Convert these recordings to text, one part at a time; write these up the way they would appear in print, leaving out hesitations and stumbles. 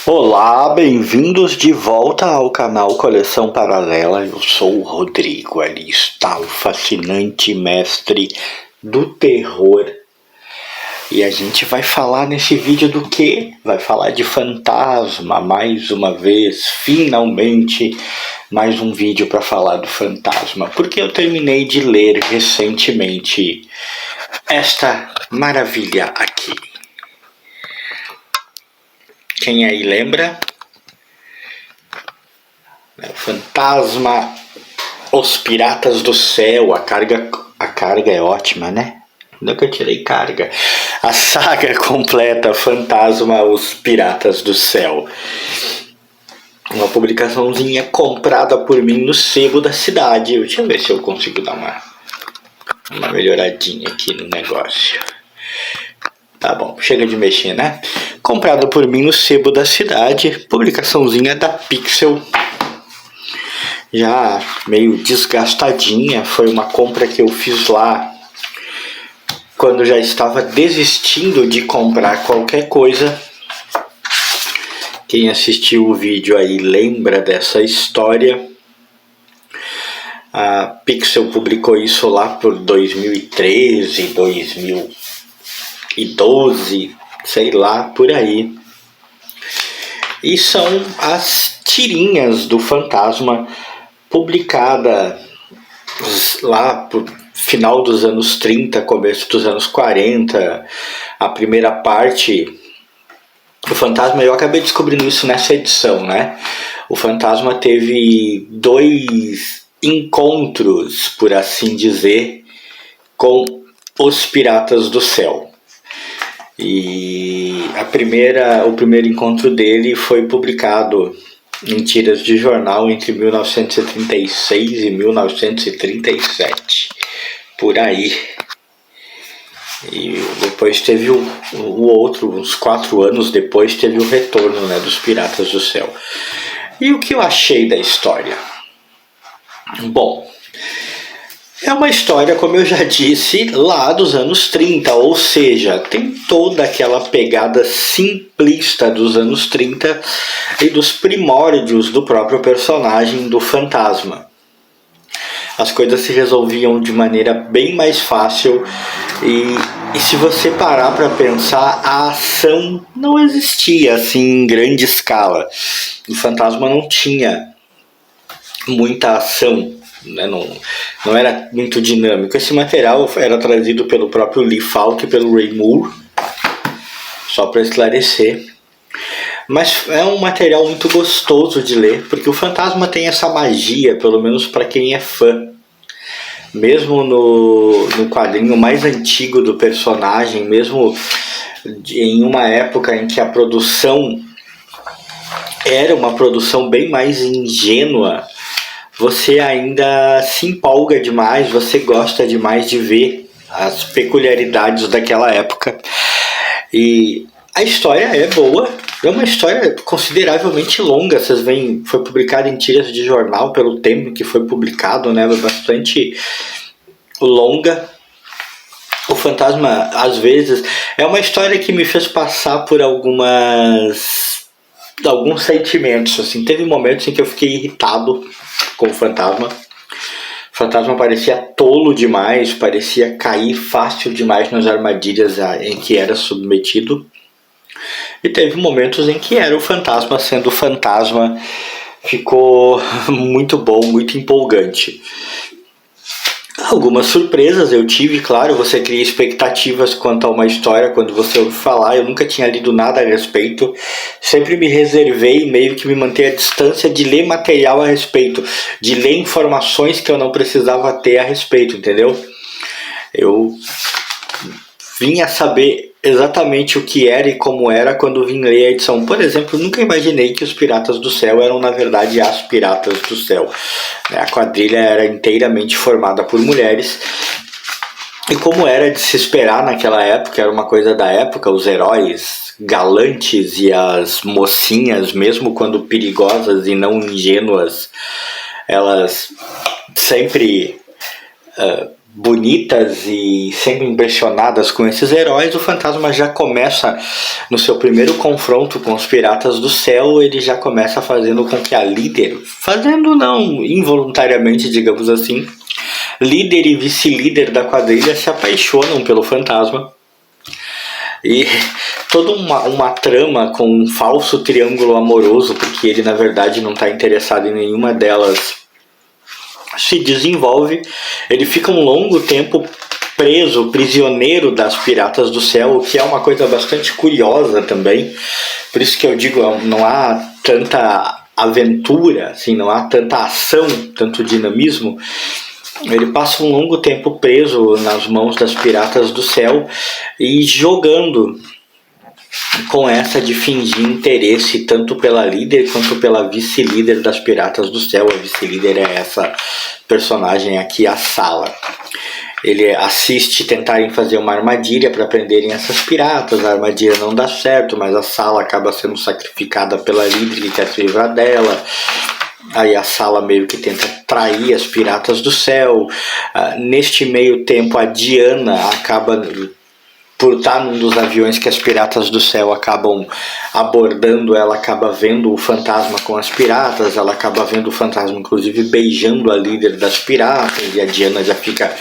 Olá, bem-vindos de volta ao canal Coleção Paralela. Eu sou o Rodrigo, ali está o fascinante mestre do terror. E a gente vai falar nesse vídeo do quê? Vai falar de fantasma, mais uma vez, finalmente, mais um vídeo para falar do fantasma. Porque eu terminei de ler recentemente esta maravilha aqui. Quem aí lembra? O fantasma, Os Piratas do Céu. A carga é ótima, né? Nunca tirei carga. A saga completa, Fantasma, Os Piratas do Céu. Uma publicaçãozinha comprada por mim no sebo da cidade. Deixa eu ver se eu consigo dar uma melhoradinha aqui no negócio. Tá bom, chega de mexer, né? Comprada por mim no sebo da cidade, publicaçãozinha da Pixel. Já meio desgastadinha, foi uma compra que eu fiz lá quando já estava desistindo de comprar qualquer coisa. Quem assistiu o vídeo aí lembra dessa história. A Pixel publicou isso lá por 2013, 2012, sei lá, por aí. E são as tirinhas do fantasma publicada lá por final dos anos 30, começo dos anos 40. A primeira parte do fantasma, eu acabei descobrindo isso nessa edição, né? O fantasma teve 2 encontros, por assim dizer, com os Piratas do Céu. E o primeiro encontro dele foi publicado em tiras de jornal entre 1936 e 1937, por aí. E depois teve o outro, uns 4 anos depois, teve o retorno, né, dos Piratas do Céu. E o que eu achei da história? Bom, é uma história, como eu já disse, lá dos anos 30, ou seja, tem toda aquela pegada simplista dos anos 30 e dos primórdios do próprio personagem do fantasma. As coisas se resolviam de maneira bem mais fácil e se você parar para pensar, a ação não existia assim em grande escala. O fantasma não tinha muita ação, né? Não era muito dinâmico. Esse material era trazido pelo próprio Lee Falk e pelo Ray Moore, só para esclarecer. Mas é um material muito gostoso de ler, porque o fantasma tem essa magia, pelo menos para quem é fã. Mesmo no quadrinho mais antigo do personagem, mesmo em uma época em que a produção era uma produção bem mais ingênua, você ainda se empolga demais, você gosta demais de ver as peculiaridades daquela época. E a história é boa, é uma história consideravelmente longa. Vocês veem, foi publicada em tiras de jornal pelo tempo que foi publicado, né? Bastante longa. O fantasma, às vezes, é uma história que me fez passar por alguns sentimentos, assim. Teve momentos em que eu fiquei irritado com o fantasma. O fantasma parecia tolo demais, parecia cair fácil demais nas armadilhas em que era submetido. E teve momentos em que era o fantasma sendo o fantasma. Ficou muito bom, muito empolgante. Algumas surpresas eu tive, claro, você cria expectativas quanto a uma história quando você ouve falar. Eu nunca tinha lido nada a respeito, sempre me reservei, meio que me manter à distância de ler material a respeito, de ler informações que eu não precisava ter a respeito, entendeu? Eu vim a saber exatamente o que era e como era quando vim ler a edição. Por exemplo, nunca imaginei que os Piratas do Céu eram, na verdade, as Piratas do Céu. A quadrilha era inteiramente formada por mulheres. E como era de se esperar naquela época, era uma coisa da época, os heróis galantes e as mocinhas, mesmo quando perigosas e não ingênuas, elas sempre bonitas e sempre impressionadas com esses heróis, o fantasma já começa, no seu primeiro confronto com os piratas do céu, ele já começa fazendo com que a líder, fazendo não involuntariamente, digamos assim, líder e vice-líder da quadrilha se apaixonam pelo fantasma. E toda uma trama com um falso triângulo amoroso, porque ele na verdade não está interessado em nenhuma delas, se desenvolve. Ele fica um longo tempo preso, prisioneiro das piratas do céu, o que é uma coisa bastante curiosa também. Por isso que eu digo, não há tanta aventura, assim, não há tanta ação, tanto dinamismo. Ele passa um longo tempo preso nas mãos das piratas do céu e jogando com essa de fingir interesse tanto pela líder quanto pela vice-líder das piratas do céu. A vice-líder é essa personagem aqui, a Sala. Ele assiste tentarem fazer uma armadilha para prenderem essas piratas. A armadilha não dá certo, mas a Sala acaba sendo sacrificada pela líder que quer se livrar dela. Aí a Sala meio que tenta trair as piratas do céu. Neste meio tempo, a Diana acaba, por estar num dos aviões que as piratas do céu acabam abordando, ela acaba vendo o fantasma com as piratas. Ela acaba vendo o fantasma, inclusive, beijando a líder das piratas. E a Diana já fica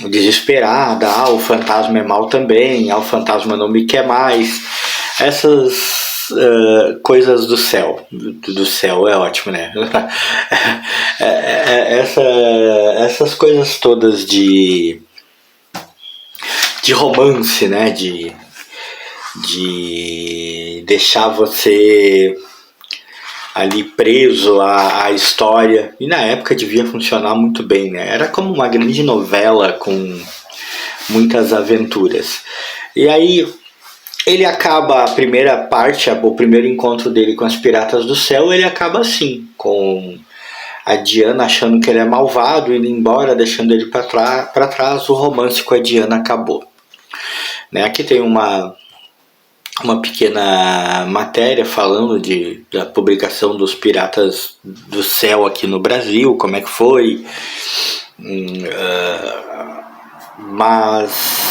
desesperada. O fantasma é mau também. O fantasma não me quer mais. Essas coisas do céu. Do céu é ótimo, né? Essas coisas todas de romance, né? De deixar você ali preso à história. E na época devia funcionar muito bem, né? Era como uma grande novela com muitas aventuras. E aí ele acaba, a primeira parte, o primeiro encontro dele com as piratas do céu, ele acaba assim, com a Diana achando que ele é malvado, indo embora, deixando ele para trás. O romance com a Diana acabou. Né? Aqui tem uma pequena matéria falando da publicação dos Piratas do Céu aqui no Brasil, como é que foi. Mas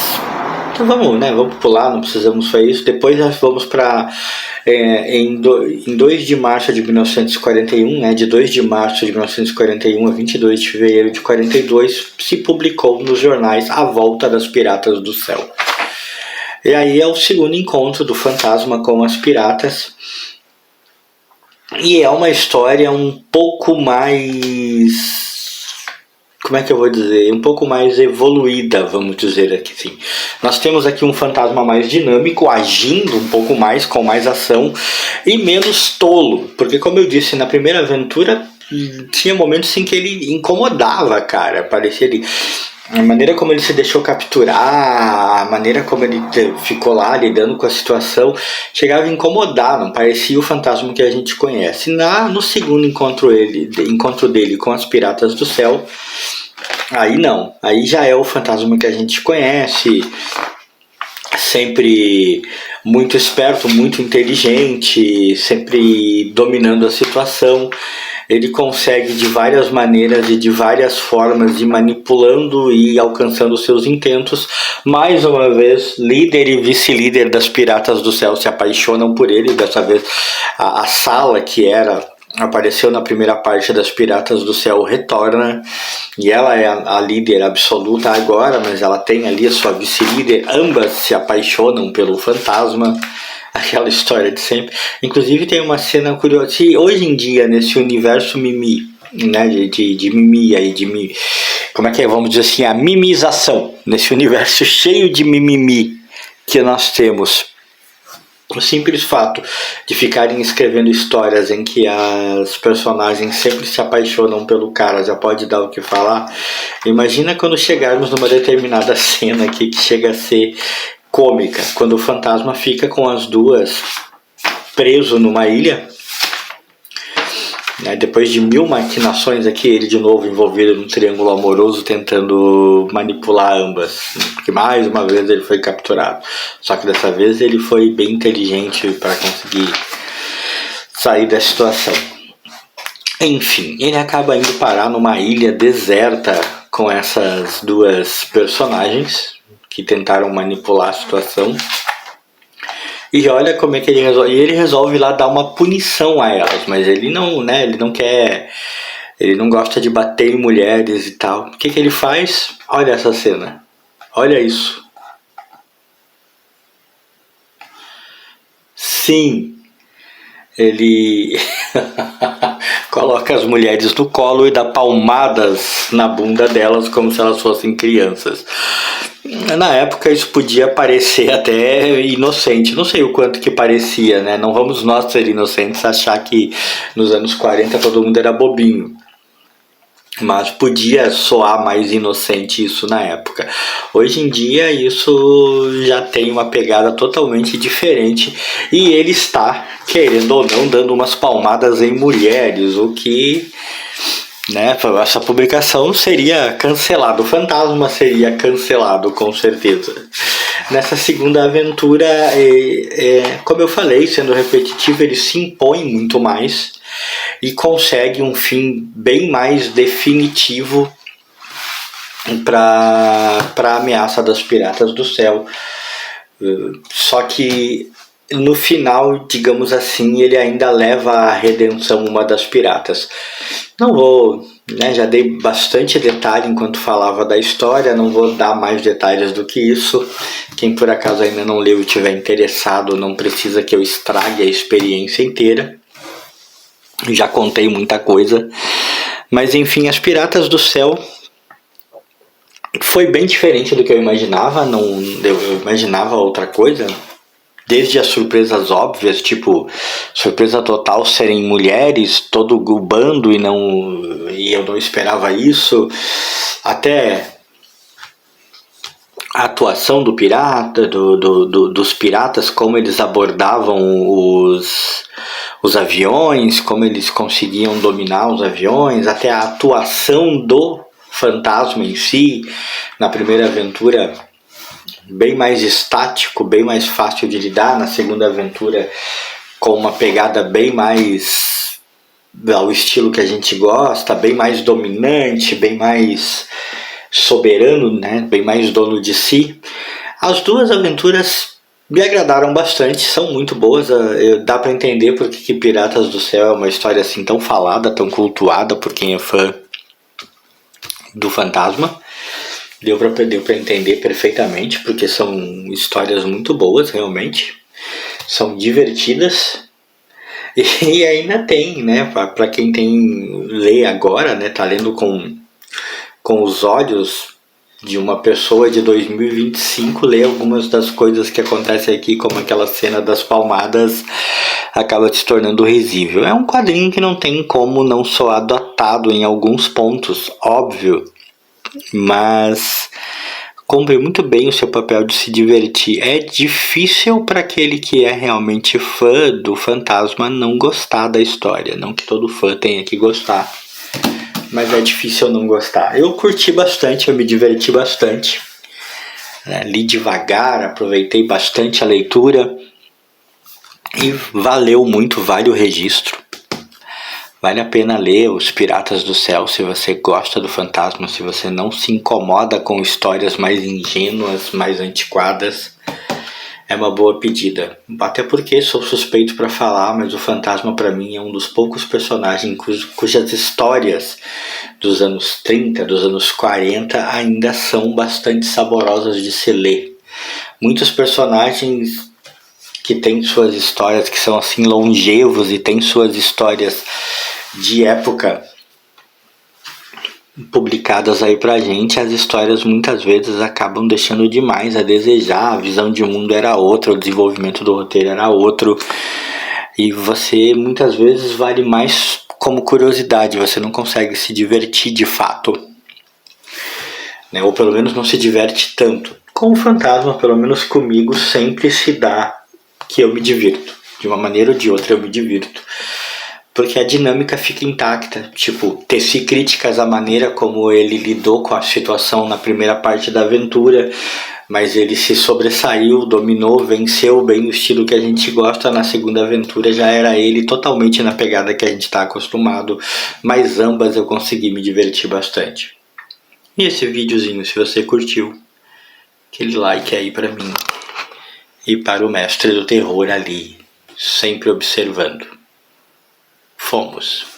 vamos pular, não precisamos fazer isso. Depois nós vamos para em 2 de março de 1941, de 2 de março de 1941 a 22 de fevereiro de 42, se publicou nos jornais A Volta das Piratas do Céu. E aí é o segundo encontro do fantasma com as piratas. E é uma história um pouco mais... como é que eu vou dizer? Um pouco mais evoluída, vamos dizer aqui, sim. Nós temos aqui um fantasma mais dinâmico, agindo um pouco mais, com mais ação e menos tolo. Porque, como eu disse, na primeira aventura tinha momentos em que ele incomodava, cara. Parecia ele... a maneira como ele se deixou capturar, a maneira como ele ficou lá lidando com a situação, chegava a incomodar, não parecia o fantasma que a gente conhece. No segundo encontro dele com as piratas do céu, aí não, aí já é o fantasma que a gente conhece, sempre muito esperto, muito inteligente, sempre dominando a situação. Ele consegue de várias maneiras e de várias formas ir manipulando e alcançando seus intentos. Mais uma vez, líder e vice-líder das Piratas do Céu se apaixonam por ele. Dessa vez a Sala, que apareceu na primeira parte das Piratas do Céu, retorna. E ela é a líder absoluta agora, mas ela tem ali a sua vice-líder. Ambas se apaixonam pelo fantasma. Aquela história de sempre. Inclusive tem uma cena curiosa. Se hoje em dia, nesse universo mimi, né, de mimi aí, como é que é? Vamos dizer assim, a mimização. Nesse universo cheio de mimimi que nós temos. O simples fato de ficarem escrevendo histórias em que as personagens sempre se apaixonam pelo cara já pode dar o que falar. Imagina quando chegarmos numa determinada cena aqui que chega a ser cômica, quando o fantasma fica com as duas preso numa ilha, né? Depois de 1000 maquinações aqui, ele de novo envolvido num triângulo amoroso tentando manipular ambas, porque mais uma vez ele foi capturado, só que dessa vez ele foi bem inteligente para conseguir sair da situação. Enfim, ele acaba indo parar numa ilha deserta com essas duas personagens que tentaram manipular a situação. E olha como é que ele resolve. E ele resolve lá dar uma punição a elas, mas ele não, né? Ele não quer. Ele não gosta de bater em mulheres e tal. O que ele faz? Olha essa cena. Olha isso. Sim, ele coloca as mulheres no colo e dá palmadas na bunda delas como se elas fossem crianças. Na época isso podia parecer até inocente, não sei o quanto que parecia, né? Não vamos nós ser inocentes achar que nos anos 40 todo mundo era bobinho. Mas podia soar mais inocente isso na época. Hoje em dia isso já tem uma pegada totalmente diferente e ele está, querendo ou não, dando umas palmadas em mulheres, o que, né, essa publicação seria cancelada, o fantasma seria cancelado com certeza. Nessa segunda aventura, como eu falei, sendo repetitivo, ele se impõe muito mais e consegue um fim bem mais definitivo para a ameaça das piratas do céu. Só que no final, digamos assim, ele ainda leva à redenção uma das piratas. Não vou, né, já dei bastante detalhe enquanto falava da história, não vou dar mais detalhes do que isso. Quem por acaso ainda não leu e estiver interessado, não precisa que eu estrague a experiência inteira. Já contei muita coisa, mas enfim, As Piratas do Céu foi bem diferente do que eu imaginava. Eu imaginava outra coisa, desde as surpresas óbvias, tipo surpresa total serem mulheres, todo o bando e eu não esperava isso, até a atuação do pirata, dos piratas, como eles abordavam os aviões, como eles conseguiam dominar os aviões, até a atuação do fantasma em si. Na primeira aventura, bem mais estático, bem mais fácil de lidar. Na segunda aventura, com uma pegada bem mais ao estilo que a gente gosta, bem mais dominante, bem mais soberano, né? Bem mais dono de si. As duas aventuras me agradaram bastante, são muito boas. Dá para entender porque que Piratas do Céu é uma história assim tão falada, tão cultuada por quem é fã do fantasma. Deu para entender perfeitamente, porque são histórias muito boas, realmente. São divertidas. E ainda tem, né, para quem lê agora, né, tá lendo com os olhos de uma pessoa de 2025, ler algumas das coisas que acontecem aqui, como aquela cena das palmadas, acaba se tornando risível. É um quadrinho que não tem como não soar datado em alguns pontos, óbvio, mas cumpre muito bem o seu papel de se divertir. É difícil para aquele que é realmente fã do fantasma não gostar da história, não que todo fã tenha que gostar, mas é difícil eu não gostar. Eu curti bastante, eu me diverti bastante, li devagar, aproveitei bastante a leitura e valeu muito, vale o registro. Vale a pena ler Os Piratas do Céu se você gosta do fantasma, se você não se incomoda com histórias mais ingênuas, mais antiquadas. É uma boa pedida. Até porque sou suspeito para falar, mas o fantasma para mim é um dos poucos personagens cujas histórias dos anos 30, dos anos 40 ainda são bastante saborosas de se ler. Muitos personagens que têm suas histórias que são assim longevos e têm suas histórias de época publicadas aí pra gente, as histórias muitas vezes acabam deixando demais a desejar. A visão de mundo era outra, o desenvolvimento do roteiro era outro, e você muitas vezes vale mais como curiosidade, você não consegue se divertir de fato, né? Ou pelo menos não se diverte tanto. Com o fantasma, pelo menos comigo, sempre se dá que eu me divirto, de uma maneira ou de outra eu me divirto, porque a dinâmica fica intacta. Tipo, teci críticas à maneira como ele lidou com a situação na primeira parte da aventura, mas ele se sobressaiu, dominou, venceu bem no estilo que a gente gosta. Na segunda aventura já era ele totalmente na pegada que a gente está acostumado, mas ambas eu consegui me divertir bastante. E esse videozinho, se você curtiu, aquele like aí pra mim e para o mestre do terror ali, sempre observando. Fomos.